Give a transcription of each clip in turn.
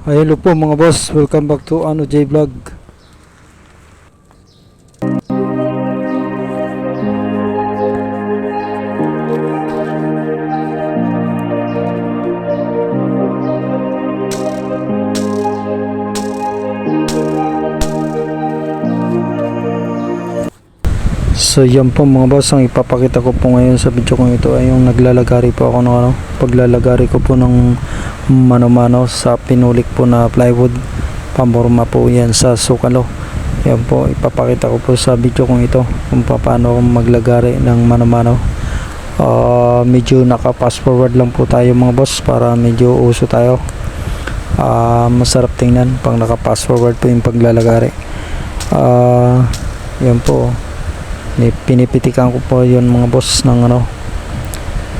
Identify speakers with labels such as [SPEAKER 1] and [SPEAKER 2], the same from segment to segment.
[SPEAKER 1] Hello po mga boss, welcome back to J Vlog. So yan po mga boss, ang ipapakita ko po ngayon sa video kong ito ay yung naglalagari po ako ng paglalagari ko po ng mano-mano sa pinulik po na plywood. Pamorma po yan sa sukalo. Yan po, ipapakita ko po sa video kong ito kung paano maglagari ng mano-mano. Medyo naka fast forward lang po tayo mga boss para medyo uso tayo. Masarap tingnan pang naka fast forward po yung paglalagari. Yan po, pinipitikan ko po yun mga boss ng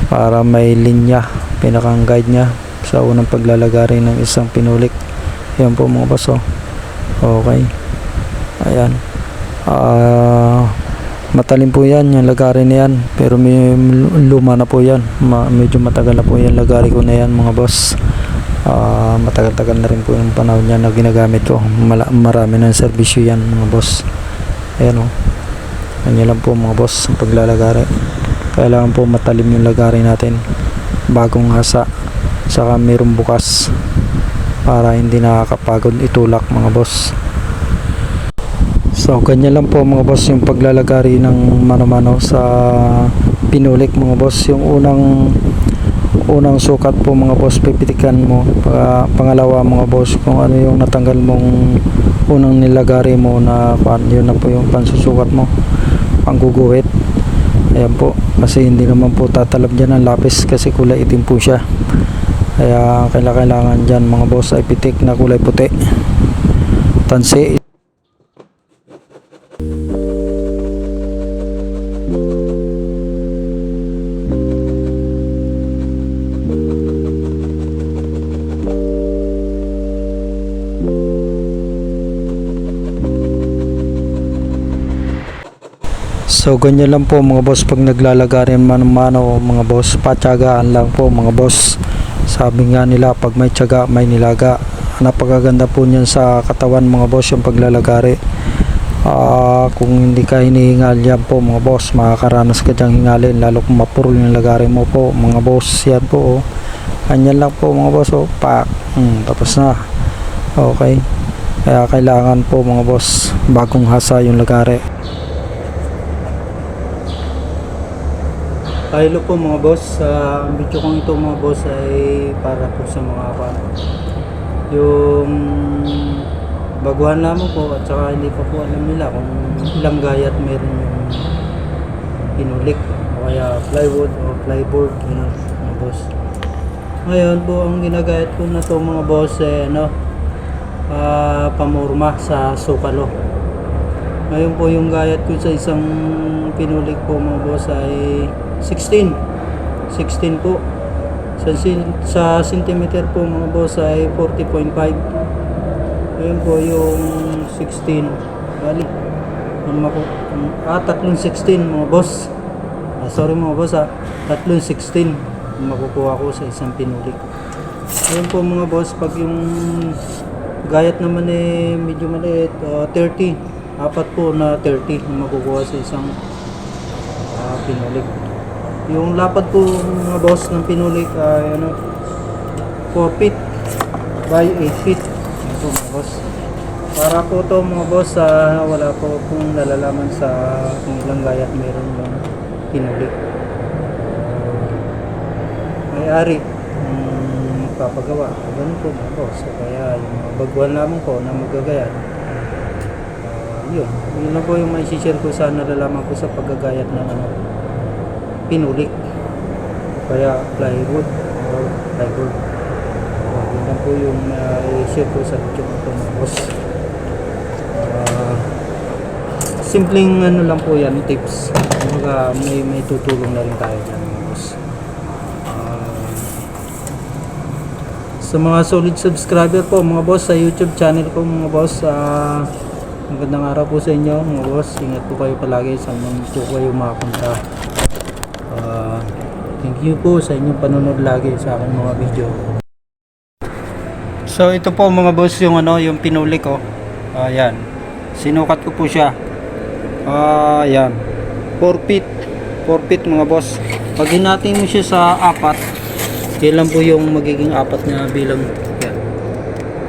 [SPEAKER 1] para may linya, pinakang guide nya sa unang paglalagari ng isang pinulik. Yan po mga boss. Okay, ayan, matalim po yan yung lagari na yan, pero may luma na po yan, medyo matagal na po yan lagari ko na yan mga boss. Matagal-tagal na rin po yung panahon niya na ginagamit ko. Marami ng serbisyo yan mga boss. Ayan ganyan lang po mga boss ang paglalagari. Kailangan po matalim yung lagari natin, bagong hasa, saka mayroong bukas para hindi nakakapagod itulak mga boss. So ganyan lang po mga boss yung paglalagari ng mano-mano sa pinulik mga boss. Yung unang sukat po mga boss, pipitikan mo. Pangalawa mga boss, kung ano yung natanggal mong unang nilagari mo na yun na po yung pansusukat mo, pangguguhit. Ayan po, kasi hindi naman po tatalab dyan ang lapis kasi kulay itim po siya. Kaya kailangan dyan mga boss ay pitik na kulay puti, tansi. So ganyan lang po mga boss pag naglalagari mano-mano mga boss, patyagaan lang po mga boss. Sabi nga nila, pag may tiyaga may nilaga. Napakaganda po niyan sa katawan mga boss yung paglalagari. Kung hindi ka hinihingal yan po mga boss, makakaranas ka dyang hingalin, lalo kung mapurol yung lagari mo po mga boss. Yan po ganyan lang po mga boss. Tapos na. Okay, kaya kailangan po mga boss bagong hasa yung lagari. Hello po mga boss, ang video kong ito mga boss ay para po sa mga yung baguhan lamang po at saka hindi pa po alam nila kung ilang gayat meron yung pinulik o kaya plywood o plyboard mga boss. Ngayon po ang ginagayat ko na to mga boss pamorma sa sukalo. Ngayon po yung gayat ko sa isang pinulik po mga boss ay 16 po. Sa centimeter po mga boss ay 40.5. Ayun po yung 16. Bali, 316 mga boss. Sorry mga boss 316 makukuha ko sa isang pinulik. Ayun po mga boss, pag yung gayat naman medyo maliit, 30. Apat po na 30 makukuha sa isang pinulik. Yung lapad po mga boss ng pinulik ay 4 feet by 8 feet. Yan po mga boss. Para po to mga boss, wala po kung nalalaman sa kung ilang gayat meron yung pinulik. May-ari magpapagawa. Ganun po mga boss. Kaya yung mga baguhan lamang po na magagayat, yun na po yung may share ko sa nalalaman ko sa paggagayat ng pinulik kaya plywood or plyboard. Yun lang po yung i-share ko sa video ko mga boss. Simpleng lang po yan, tips. May tutulong na rin tayo dyan mga boss. Sa mga solid subscriber po mga boss sa YouTube channel ko mga boss, magandang araw po sa inyo mga boss. Ingat po kayo palagi sa mga po kayo makapunta. Thank you po sa inyong panonood lagi sa aking mga video. So ito po mga boss yung ano, yung pinuli ko. Ayan. Sinukat ko po siya. Ayan. 4 feet. 4 feet mga boss. Pag hinati mo siya sa apat, ilan po yung magiging apat na bilang? Yan.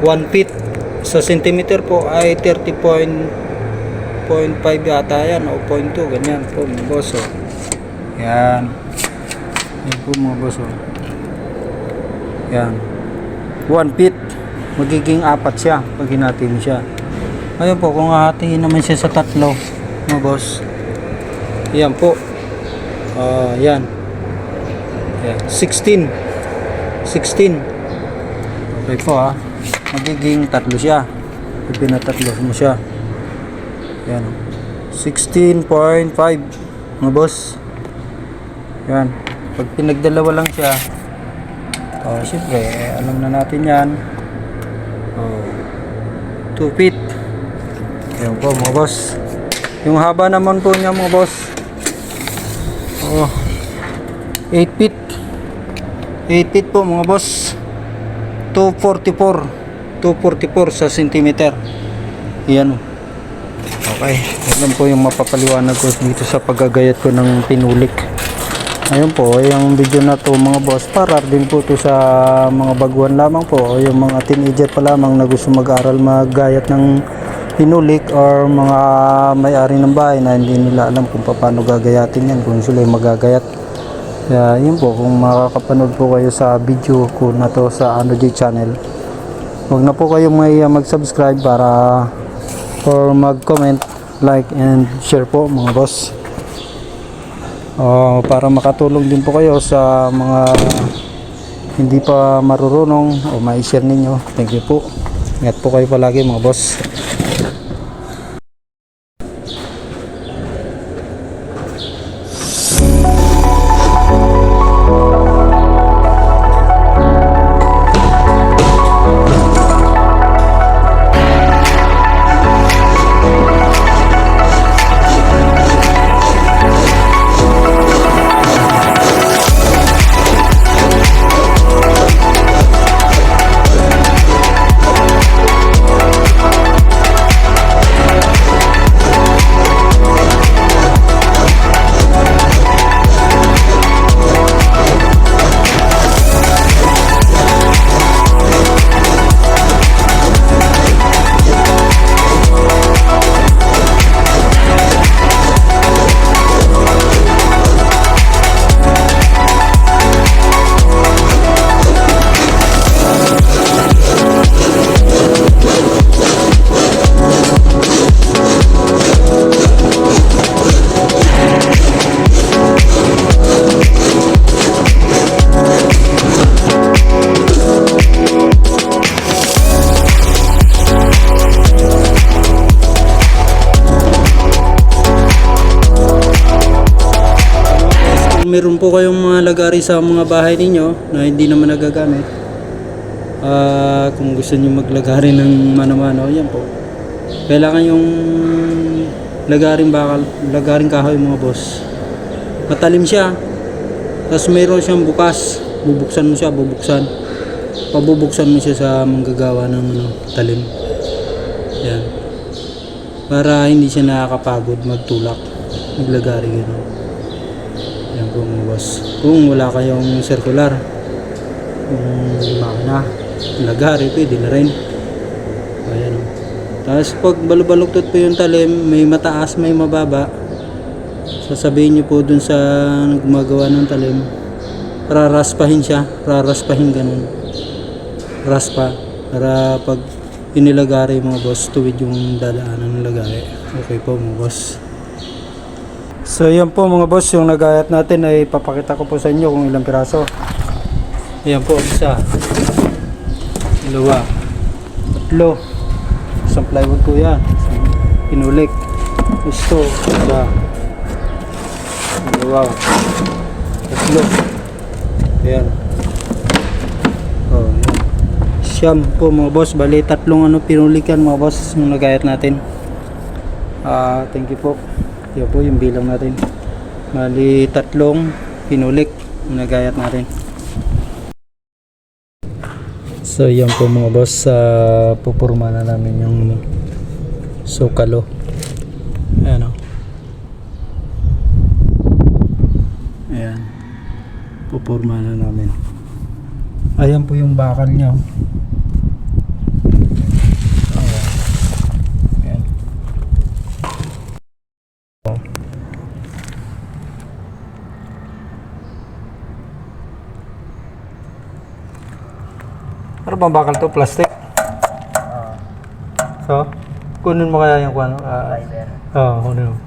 [SPEAKER 1] 1 feet. Sa centimeter po ay 30.5 yata yan o 0.2 ganyan po mga boss. Yan. Yan po mga boss. Yan. 1 feet. Magiging apat siya pag hinati mo siya. Ayun po, kung hahatiin naman siya sa tatlo mga boss, yan po, yan 16 okay po magiging tatlo siya pag pinatatlo mo siya. Yan 16.5 mga boss. Yan, pag pinagdalawa lang siya, syempre alam na natin yan, 2 feet. Yan po mga boss. Yung haba naman po niya mga boss, 8 feet. 8 feet po mga boss. 244 sa centimeter. Yan. Okay, yan po yung mapapaliwanag ko dito sa paggagayat ko ng pinulik. Ayun po, yung video na to mga boss, para din po to sa mga baguhan lamang po, o yung mga teenager pa lamang na gusto mag-aral maggayat ng pinulik, or mga may-ari ng bahay na hindi nila alam kung paano gagayatin yan, kung sila yung magagayat. Kaya yun po, kung makakapanood po kayo sa video ko na to sa AnoJ channel, huwag na po kayo mag-subscribe or mag-comment, like and share po mga boss. Para makatulong din po kayo sa mga hindi pa marurunong, o ma-share ninyo. Thank you po. Ingat po kayo palagi mga boss. Meron po kayong mga lagari sa mga bahay ninyo na hindi naman nagagamit, kung gusto niyo maglagari ng mano-mano, yan po, kailangan yung lagaring bakal, lagaring kahoy mga boss, matalim siya, tapos meron siyang bukas, bubuksan mo siya, pabubuksan mo siya sa manggagawa ng talim. Yan, para hindi siya nakakapagod magtulak, maglagari gano'n. Yan po mga boss. Kung wala kayong circular, kung makina, lagari, pwede na rin. Ayan o. Tapos pag balubaluktot po yung talim, may mataas, may mababa, sasabihin nyo po dun sa gumagawa ng talim, raraspahin siya, raraspahin ganun. Raspa, para pag inilagari mga boss, tuwid yung dadaanan ng lagari. Okay po mga boss. So yan po mga boss, yung nagayat natin ay papakita ko po sa inyo kung ilang piraso. Yan po, isa, dalawa, tatlo, isang plywood po yan, pinulik, gusto, isa, dalawa, tatlo, yan. Yan. Siyam po mga boss, bali tatlong pinulik yan mga boss yung nagayat natin. Thank you po. Yan po yung bilang natin. Bali tatlong pinulik yung nagayat natin. So yan po mga boss, pupurma na namin yung sukalo. Ayan o. Ayan. Pupurma na namin. Ayan po yung bakal niya. Ayan. Ano bang bakal to? Plastic? So, kunin mo kaya yung kuno?
[SPEAKER 2] Fiber.
[SPEAKER 1] Kunin mo.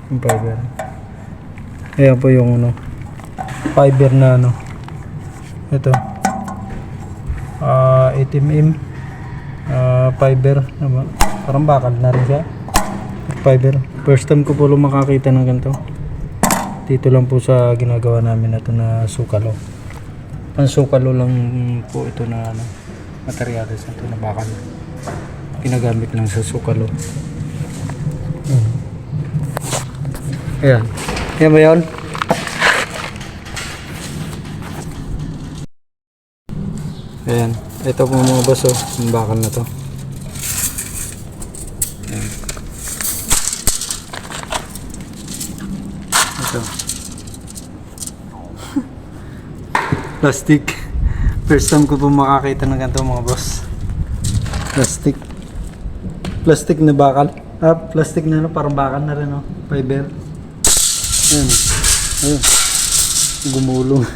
[SPEAKER 1] Yung fiber. Ayan po yung ano, fiber na ano. Ito. 80mm fiber. Parang bakal na rin siya. Fiber. First time ko po makakita ng ganito. Dito lang po sa ginagawa namin na ito na sukalo. Pansukalo lang po ito na ano, materyales ito na bakal. Ginagamit lang sa sukalo. Ayan. Ayan ba yun? Ayan. Ito po mga boss, oh, yung bakal na to. Ayan. Ito. Plastic. First time ko po makakita ng ganito mga boss. Plastic. Plastic na bakal. Plastic na ano, parang bakal na rin, oh. Fiber. Ayan. Ayan. Gumulong.